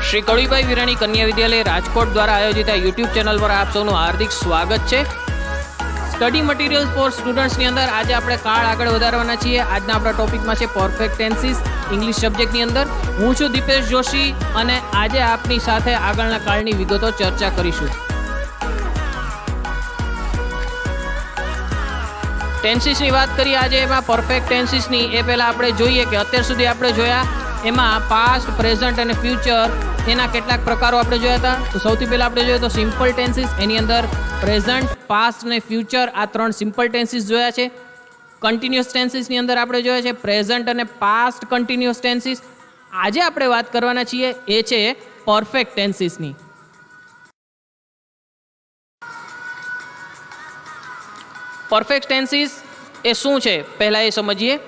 श्री कड़ीभाई वीराणी कन्या विद्यालय राजकोट द्वारा आयोजित यूट्यूब चैनल पर आप सबનું हार्दिक स्वागत है। स्टडी मटीरियल फॉर स्टूडेंट्स ની અંદર આજે આપણે કાળ આગળ વધારવાના છીએ। આજના આપણા ટોપિકમાં છે પરફેક્ટ ટેન્સીસ ઇંગ્લિશ સબ્જેક્ટની અંદર। હું છું દીપેશ જોશી અને આજે આપની સાથે આગળના કાળની વિગતો ચર્ચા કરીશું। ટેન્સીસની વાત કરીએ આજે એમાં પરફેક્ટ ટેન્સીસની એ પહેલા આપણે જોઈએ કે અત્યાર સુધી આપણે જોયા એમાં પાસ્ટ પ્રેઝન્ટ અને ફ્યુચર એના કેટલાક પ્રકારો આપણે જોયા હતા। તો સૌથી પહેલા આપણે જોઈએ તો સિમ્પલ ટેન્સીસ, એની અંદર પ્રેઝન્ટ, પાસ્ટ અને ફ્યુચર આ ત્રણ સિમ્પલ ટેન્સીસ જોયા છે। કન્ટિન્યુઅસ ટેન્સીસની અંદર આપણે જોયા છે પ્રેઝન્ટ અને પાસ્ટ કન્ટિન્યુઅસ ટેન્સીસ। આજે આપણે વાત કરવાના છીએ એ છે પરફેક્ટ ટેન્સીસની। પરફેક્ટ ટેન્સીસ એ શું છે પહેલા એ સમજીએ।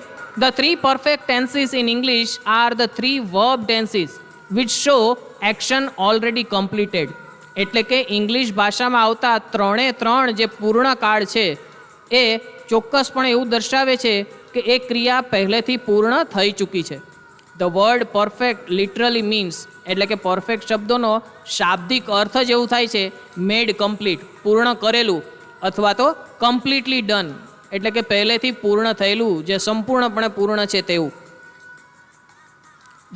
The three perfect tenses in English are the three verb tenses which show action already completed। એટલે કે ઇંગ્લિશ ભાષામાં આવતા ત્રણે ત્રણ જે પૂર્ણ કાળ છે એ ચોક્કસપણે એવું દર્શાવે છે કે એ ક્રિયા પહેલેથી પૂર્ણ થઈ ચૂકી છે। The word perfect literally means એટલે કે પરફેક્ટ શબ્દોનો શાબ્દિક અર્થ જ એવું થાય છે મેડ કમ્પ્લીટ, પૂર્ણ કરેલું, અથવા તો કમ્પ્લીટલી ડન એટલે કે પહેલેથી પૂર્ણ થયેલું, જે સંપૂર્ણપણે પૂર્ણ છે તેવું।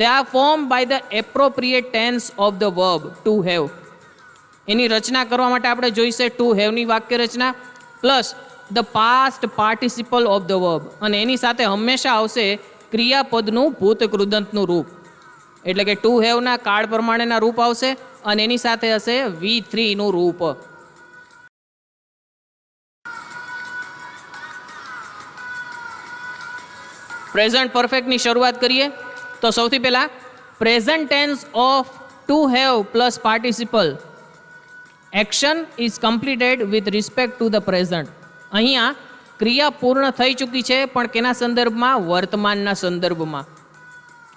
They are formed by the appropriate tense of the verb to have। એની રચના કરવા માટે આપણે જોઈશે ટુ હેવની વાક્ય રચના plus the past participle of the verb, અને એની સાથે હંમેશા આવશે ક્રિયાપદનું ભૂતકૃદંતનું રૂપ। એટલે કે ટુ હેવના કાળ પ્રમાણેના રૂપ આવશે અને એની સાથે હશે V3નું રૂપ। પ્રેઝન્ટ પરફેક્ટની શરૂઆત કરીએ તો સૌથી પહેલા present tense of to have plus participle action is completed with respect to the present. અહીંયા ક્રિયા પૂર્ણ થઈ ચૂકી છે પણ કેના સંદર્ભમાં? વર્તમાનના સંદર્ભમાં।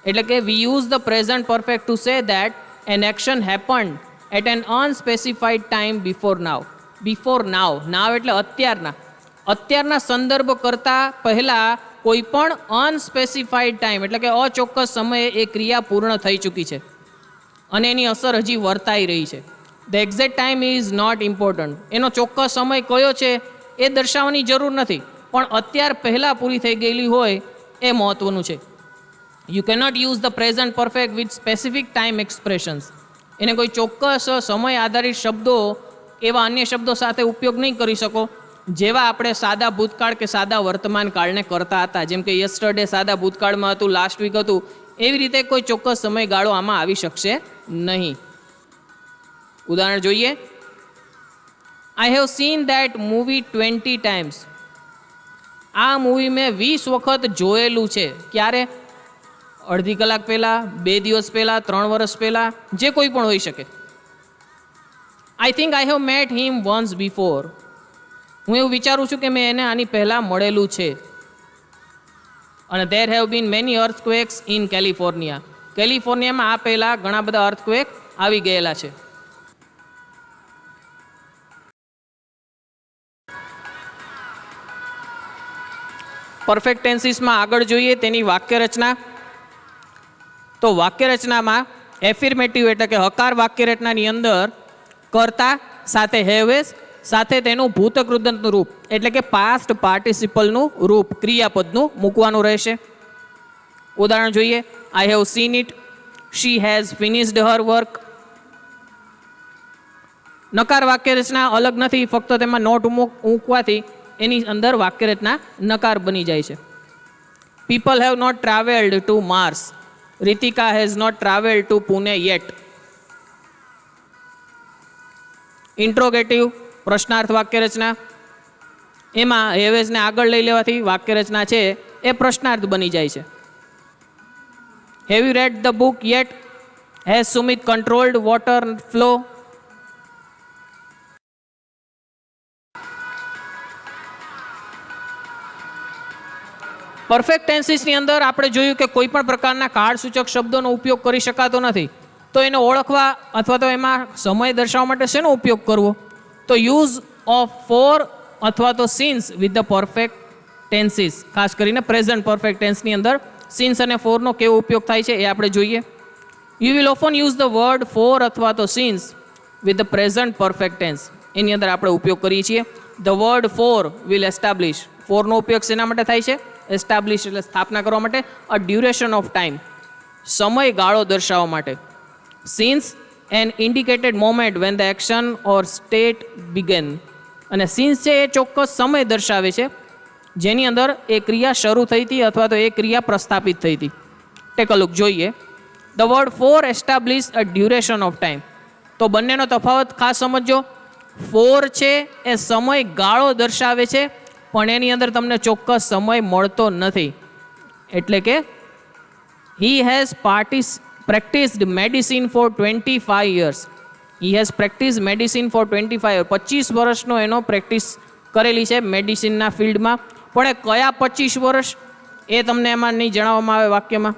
એટલે કે we use the present perfect to say that an action happened at an unspecified time before now. Before now, now એટલે અત્યારના સંદર્ભ કરતાં પહેલાં કોઈ પણ અનસ્પેસિફાઈડ ટાઈમ એટલે કે અચોક્કસ સમયે એ ક્રિયા પૂર્ણ થઈ ચૂકી છે અને એની અસર હજી વર્તાઈ રહી છે। The exact time is not important. એનો ચોક્કસ સમય કયો છે એ દર્શાવવાની જરૂર નથી, પણ અત્યાર પહેલાં પૂરી થઈ ગયેલી હોય એ મહત્ત્વનું છે। You cannot use the present perfect with specific time expressions. એને કોઈ ચોક્કસ સમય આધારિત શબ્દો એવા અન્ય શબ્દો સાથે ઉપયોગ નહીં કરી શકો જેવા આપણે સાદા ભૂતકાળ કે સાદા વર્તમાન કાળને કરતા હતા। જેમ કે યસ્ટરડે સાદા ભૂતકાળમાં હતું, લાસ્ટ વીક હતું, એવી રીતે કોઈ ચોક્કસ સમયગાળો આમાં આવી શકશે નહીં। ઉદાહરણ જોઈએ, I have seen that movie 20 times। આ મૂવી મેં 20 વખત જોયેલું છે। ક્યારે? અડધી કલાક પહેલાં, 2 દિવસ પહેલાં, 3 વર્ષ પહેલાં, જે કોઈ પણ હોઈ શકે। I think I have mat him once before. હું એવું વિચારું છું કે મેં એને આની પહેલાં મળેલું છે। અને there have been many earthquakes in California. કેલિફોર્નિયામાં આ પહેલાં ઘણા બધા અર્થક્વેક આવી ગયેલા છે। પરફેક્ટ ટેન્સીસમાં આગળ જોઈએ તેની વાક્ય રચના। તો વાક્ય રચનામાં એફિર્મેટિવ એટલે કે હકાર વાક્ય રચનાની અંદર કર્તા સાથે હેવેસ સાથે તેનું ભૂતકૃદંતનું રૂપ એટલે કે પાસ્ટ પાર્ટિસિપલનું રૂપ ક્રિયાપદનું મૂકવાનું રહેશે। ઉદાહરણ જોઈએ, I have seen it, she has finished her work. નકાર વાક્ય રચના અલગ નથી, ફક્ત તેમાં નોટ મૂકવાથી એની અંદર વાક્ય રચના નકાર બની જાય છે। People have not travelled to Mars, Ritika has not travelled to Pune yet. Interrogative પ્રશ્નાર્થ વાક્ય રચના, એમાં હેવેઝને આગળ લઈ લેવાથી વાક્ય રચના છે એ પ્રશ્નાર્થ બની જાય છે। Have you read the book yet, has Sumit controlled water flow. Perfect ટેન્સીસની અંદર આપણે જોયું કે કોઈ પણ પ્રકારના કાળસૂચક શબ્દોનો ઉપયોગ કરી શકાતો નથી, તો એને ઓળખવા અથવા તો એમાં સમય દર્શાવવા માટે શેનો ઉપયોગ કરવો? તો યુઝ ઓફ ફોર અથવા તો since with the perfect tenses, ખાસ કરીને પ્રેઝન્ટ પરફેક્ટ ટેન્સની અંદર સિન્સ અને ફોરનો કેવો ઉપયોગ થાય છે એ આપણે જોઈએ। You will often use the word for અથવા તો since with the present perfect tense. એની અંદર આપણે ઉપયોગ કરીએ છીએ. The word for will establish. ફોરનો ઉપયોગ શેના માટે થાય છે? એસ્ટાબ્લિશ એટલે સ્થાપના કરવા માટે. અ ડ્યુરેશન ઓફ ટાઈમ, સમયગાળો દર્શાવવા માટે. Since an indicated moment when the action or state began. અને સિન્સ છે એ ચોક્કસ સમય દર્શાવે છે જેની અંદર એ ક્રિયા શરૂ થઈ હતી અથવા તો એ ક્રિયા પ્રસ્થાપિત થઈ હતી. ટેક અ લુક, જોઈએ. The word four establish a duration of time. તો બંનેનો તફાવત ખાસ સમજો. ફોર છે એ સમયગાળો દર્શાવે છે પણ એની અંદર તમને ચોક્કસ સમય મળતો નથી. એટલે કે he has practised medicine for 25 years. He has practice medicine for 25 years. 25 વર્ષનો એનો પ્રેક્ટિસ કરેલી છે મેડિસિનના ફિલ્ડમાં. પણ એ કયા 25 વર્ષ એ તમને એમાં નહીં જણાવવામાં આવે વાક્યમાં.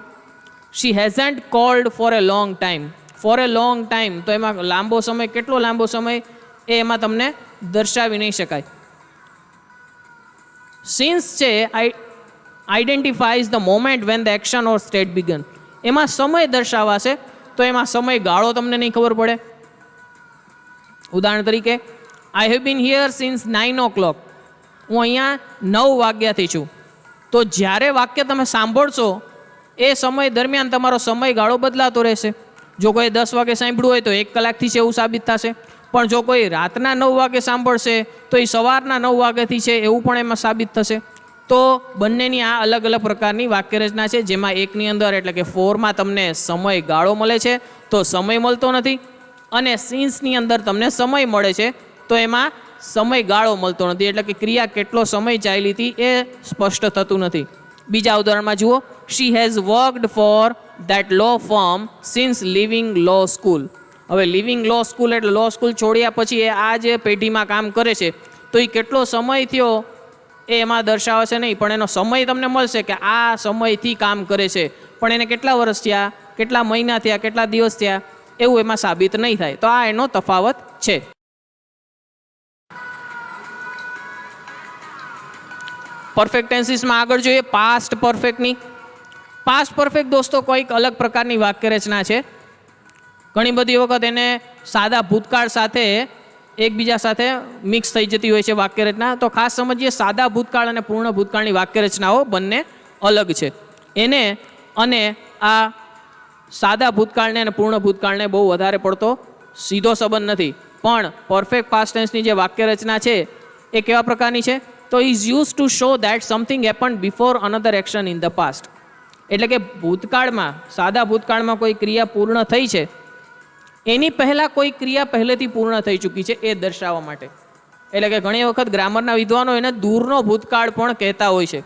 શી હેઝન્ટ કોલ્ડ ફોર એ લોંગ ટાઈમ. ફોર એ લોંગ ટાઈમ, તો એમાં લાંબો સમય, કેટલો લાંબો સમય એ એમાં તમને દર્શાવી નહીં શકાય. સિન્સ છે identifies the moment when the action or state began. એમાં સમય દર્શાવાશે તો એમાં સમયગાળો તમને નહીં ખબર પડે. ઉદાહરણ તરીકે, I have been here since 9 o'clock. હું અહીંયા 9 વાગ્યાથી છું. તો જ્યારે વાક્ય તમે સાંભળશો એ સમય દરમિયાન તમારો સમયગાળો બદલાતો રહેશે. જો કોઈ 10 વાગે સાંભળ્યું હોય તો 1 કલાકથી છે એવું સાબિત થશે. પણ જો કોઈ રાતના 9 વાગે સાંભળશે તો એ સવારના 9 વાગ્યાથી છે એવું પણ એમાં સાબિત થશે. તો બંનેની આ અલગ અલગ પ્રકારની વાક્યરચના છે, જેમાં એકની અંદર એટલે કે ફોરમાં તમને સમયગાળો મળે છે તો સમય મળતો નથી, અને સિન્સની અંદર તમને સમય મળે છે તો એમાં સમયગાળો મળતો નથી. એટલે કે ક્રિયા કેટલો સમય ચાલી હતી એ સ્પષ્ટ થતું નથી. બીજા ઉદાહરણમાં જુઓ. She has worked for that law firm since leaving law school. હવે લિવિંગ લો સ્કૂલ એટલે લો સ્કૂલ છોડ્યા પછી એ આ જે પેઢીમાં કામ કરે છે તો એ કેટલો સમય થયો એ એમાં દર્શાવે છે નહીં, પણ એનો સમય તમને મળશે કે આ સમયથી કામ કરે છે. પણ એને કેટલા વર્ષ થયા, કેટલા મહિના થયા, કેટલા દિવસ થયા એવું એમાં સાબિત નહીં થાય. તો આ એનો તફાવત છે. પરફેક્ટ ટેન્સીસમાં આગળ જોઈએ પાસ્ટ પરફેક્ટની. પાસ્ટ પરફેક્ટ દોસ્તો કોઈક અલગ પ્રકારની વાક્યરચના છે. ઘણી બધી વખત એને સાદા ભૂતકાળ સાથે એકબીજા સાથે મિક્સ થઈ જતી હોય છે વાક્યરચના. તો ખાસ સમજીએ, સાદા ભૂતકાળ અને પૂર્ણ ભૂતકાળની વાક્યરચનાઓ બંને અલગ છે. એને અને આ સાદા ભૂતકાળને અને પૂર્ણ ભૂતકાળને બહુ વધારે પડતો સીધો સંબંધ નથી. પણ પરફેક્ટ પાસ્ટ ટેન્સની જે વાક્યરચના છે એ કેવા પ્રકારની છે? તો is use to show that something happened before another action in the past. એટલે કે ભૂતકાળમાં, સાદા ભૂતકાળમાં કોઈ ક્રિયા પૂર્ણ થઈ છે એની પહેલાં કોઈ ક્રિયા પહેલેથી પૂર્ણ થઈ ચૂકી છે એ દર્શાવવા માટે. એટલે કે ઘણી વખત ગ્રામરના વિદ્વાનો એને દૂરનો ભૂતકાળ પણ કહેતા હોય છે.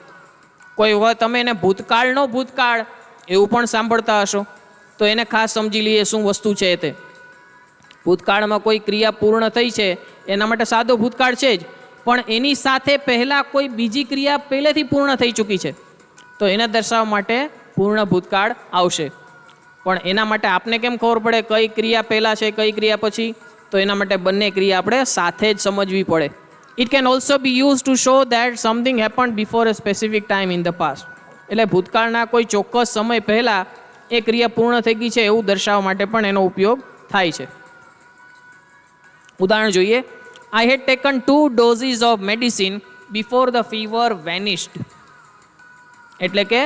કોઈ વખત તમે એને ભૂતકાળનો ભૂતકાળ એવું પણ સાંભળતા હશો. તો એને ખાસ સમજી લઈએ શું વસ્તુ છે તે. ભૂતકાળમાં કોઈ ક્રિયા પૂર્ણ થઈ છે એના માટે સાદો ભૂતકાળ છે જ, પણ એની સાથે પહેલાં કોઈ બીજી ક્રિયા પહેલેથી પૂર્ણ થઈ ચૂકી છે તો એને દર્શાવવા માટે પૂર્ણ ભૂતકાળ આવશે. પણ એના માટે આપને કેમ ખબર પડે કઈ ક્રિયા પહેલાં છે કઈ ક્રિયા પછી? તો એના માટે બંને ક્રિયા આપણે સાથે જ સમજવી પડે. It can also be use to show that something happened before a specific time in the past. એટલે ભૂતકાળના કોઈ ચોક્કસ સમય પહેલાં એ ક્રિયા પૂર્ણ થઈ ગઈ છે એવું દર્શાવવા માટે પણ એનો ઉપયોગ થાય છે. ઉદાહરણ જોઈએ. I had taken 2 doses of medicine before the fever vanished. એટલે કે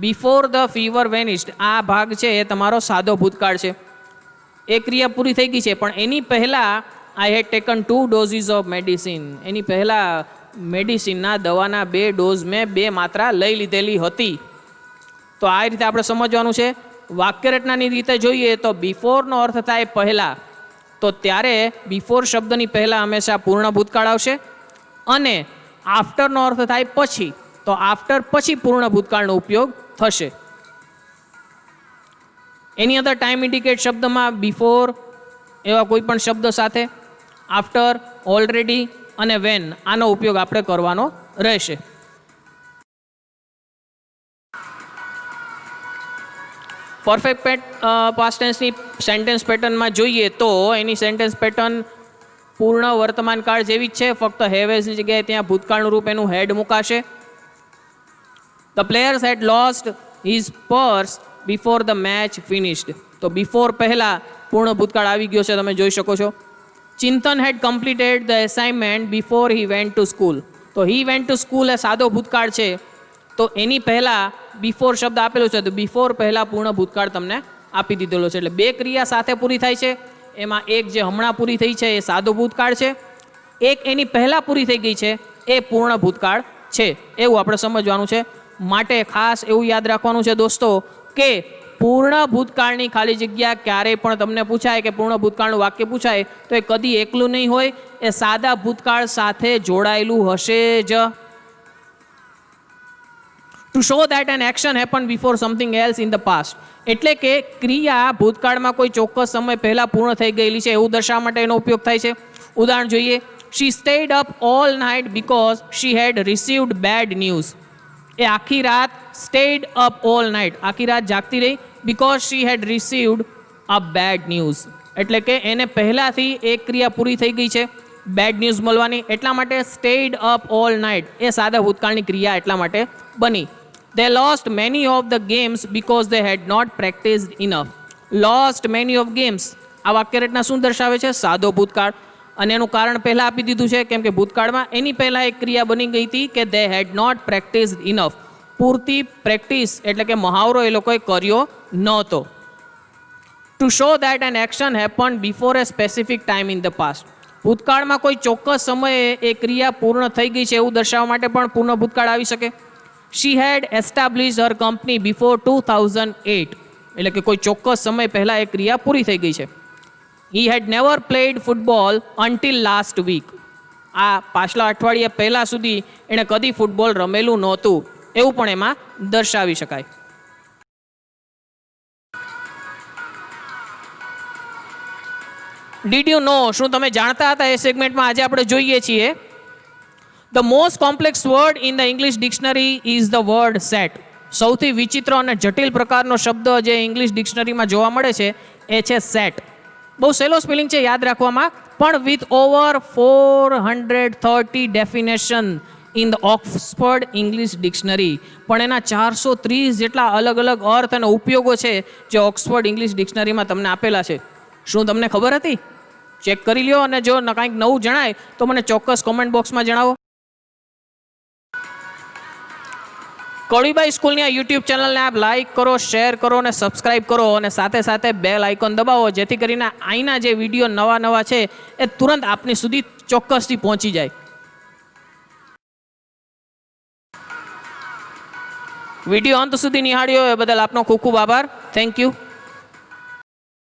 બિફોર ધ ફીવર વેનિશ્ડ આ ભાગ છે એ તમારો સાદો ભૂતકાળ છે. એ ક્રિયા પૂરી થઈ ગઈ છે પણ એની પહેલાં I had taken 2 doses of medicine, એની પહેલાં મેડિસિનના દવાના 2 ડોઝ મેં 2 માત્રા લઈ લીધેલી હતી. તો આ રીતે આપણે સમજવાનું છે. વાક્યરચનાની રીતે જોઈએ તો બિફોરનો અર્થ થાય પહેલાં, તો ત્યારે બિફોર શબ્દની પહેલાં હંમેશા પૂર્ણ ભૂતકાળ આવશે. અને આફ્ટરનો અર્થ થાય પછી, તો આફ્ટર પછી પૂર્ણ ભૂતકાળનો ઉપયોગ થશે. એની અંદર ટાઈમ ઇન્ડિકેટ શબ્દમાં બિફોર એવા કોઈ પણ શબ્દ સાથે આફ્ટર, ઓલરેડી અને વેન આનો ઉપયોગ આપણે કરવાનો રહેશે. પરફેક્ટ પાસ્ટ ટેન્સની સેન્ટેન્સ પેટર્નમાં જોઈએ તો એની સેન્ટેન્સ પેટર્ન પૂર્ણ વર્તમાન કાળ જેવી જ છે, ફક્ત હેવ એઝની જગ્યાએ ત્યાં ભૂતકાળનું રૂપ એનું હેડ મુકાશે. The players had lost his purse before the match finished. તો બિફોર પહેલાં પૂર્ણ ભૂતકાળ આવી ગયો છે, તમે જોઈ શકો છો. Chintan had completed the assignment before he went to school. તો હી વેન્ટ ટુ સ્કૂલ એ સાદો ભૂતકાળ છે, તો એની પહેલાં બિફોર શબ્દ આપેલો છે, તો બિફોર પહેલાં પૂર્ણ ભૂતકાળ તમને આપી દીધેલો છે. એટલે બે ક્રિયા સાથે પૂરી થાય છે, એમાં એક જે હમણાં પૂરી થઈ છે એ સાદો ભૂતકાળ છે, એક એની પહેલાં પૂરી થઈ ગઈ છે એ પૂર્ણ ભૂતકાળ છે, એવું આપણે સમજવાનું છે. માટે ખાસ એવું યાદ રાખવાનું છે દોસ્તો કે પૂર્ણ ભૂતકાળની ખાલી જગ્યા ક્યારેય પણ તમને પૂછાય કે પૂર્ણ ભૂતકાળનું વાક્ય પૂછાય તો એ કદી એકલું નહીં હોય, એ સાદા ભૂતકાળ સાથે જોડાયેલું હશે જ. To show that an action happen before something else in the past. એટલે કે ક્રિયા ભૂતકાળમાં કોઈ ચોક્કસ સમય પહેલાં પૂર્ણ થઈ ગયેલી છે એવું દર્શાવવા માટે એનો ઉપયોગ થાય છે. ઉદાહરણ જોઈએ. She stayed up all night because she had received bad news. એ આખી રાત સ્ટેડ અપ ઓલ નાઇટ, આખી રાત જાગતી રહી, because she had received a bad news. એટલે કે એને પહેલાંથી એક ક્રિયા પૂરી થઈ ગઈ છે, બેડ ન્યૂઝ મળવાની, એટલા માટે સ્ટેડ અપ ઓલ નાઇટ એ સાદા ભૂતકાળની ક્રિયા એટલા માટે બની. They lost many of the games because they had not practiced enough. Lost many of games. આ વાક્ય રચના શું દર્શાવે છે? સાદો ભૂતકાળ. અને એનું કારણ પહેલાં આપી દીધું છે, કેમ કે ભૂતકાળમાં એની પહેલાં એક ક્રિયા બની ગઈ હતી કે they had not practiced enough. પૂરતી પ્રેક્ટિસ એટલે કે મહાવરો એ લોકોએ કર્યો નહોતો. To show that an action happened before a specific time in the past. ભૂતકાળમાં કોઈ ચોક્કસ સમયે એ ક્રિયા પૂર્ણ થઈ ગઈ છે એવું દર્શાવવા માટે પણ પૂર્ણ ભૂતકાળ આવી શકે. She had established her company before 2008. એટલે કે કોઈ ચોક્કસ સમય પહેલાં એ ક્રિયા પૂરી થઈ ગઈ છે. He had never played football until last week. આ પાછલા અઠવાડિયા પહેલાં સુધી એણે કદી ફૂટબોલ રમેલું નહોતું એવું પણ એમાં દર્શાવી શકાય. Did you know? શું તમે જાણતા હતા? એ સેગમેન્ટમાં આજે આપણે જોઈએ છીએ. The most complex word in the English dictionary is the word set. સૌથી વિચિત્ર અને જટિલ પ્રકારનો શબ્દ જે ઇંગ્લિશ ડિક્શનરીમાં જોવા મળે છે એ છે સેટ. બહુ સહેલો સ્પેલિંગ છે યાદ રાખવામાં, પણ with over 430 definition in the Oxford English dictionary. પણ એના 430 જેટલા અલગ અલગ અર્થ અને ઉપયોગો છે જે ઓક્સફર્ડ ઇંગ્લિશ ડિક્શનરીમાં તમને આપેલા છે. શું તમને ખબર હતી? ચેક કરી લ્યો, અને જો કંઈક નવું જણાય તો મને ચોક્કસ કોમેન્ટ બોક્સમાં જણાવો. કળીબાઈ સ્કૂલની આ યુટ્યુબ ચેનલને આપ લાઇક કરો, શેર કરો અને સબસ્ક્રાઇબ કરો, અને સાથે સાથે બેલ આઇકોન દબાવો, જેથી કરીને અહીંના જે વિડીયો નવા છે એ તુરંત આપની સુધી ચોક્કસથી પહોંચી જાય. વિડીયો અંત સુધી નિહાળ્યો એ બદલ આપનો ખૂબ ખૂબ આભાર. Thank you.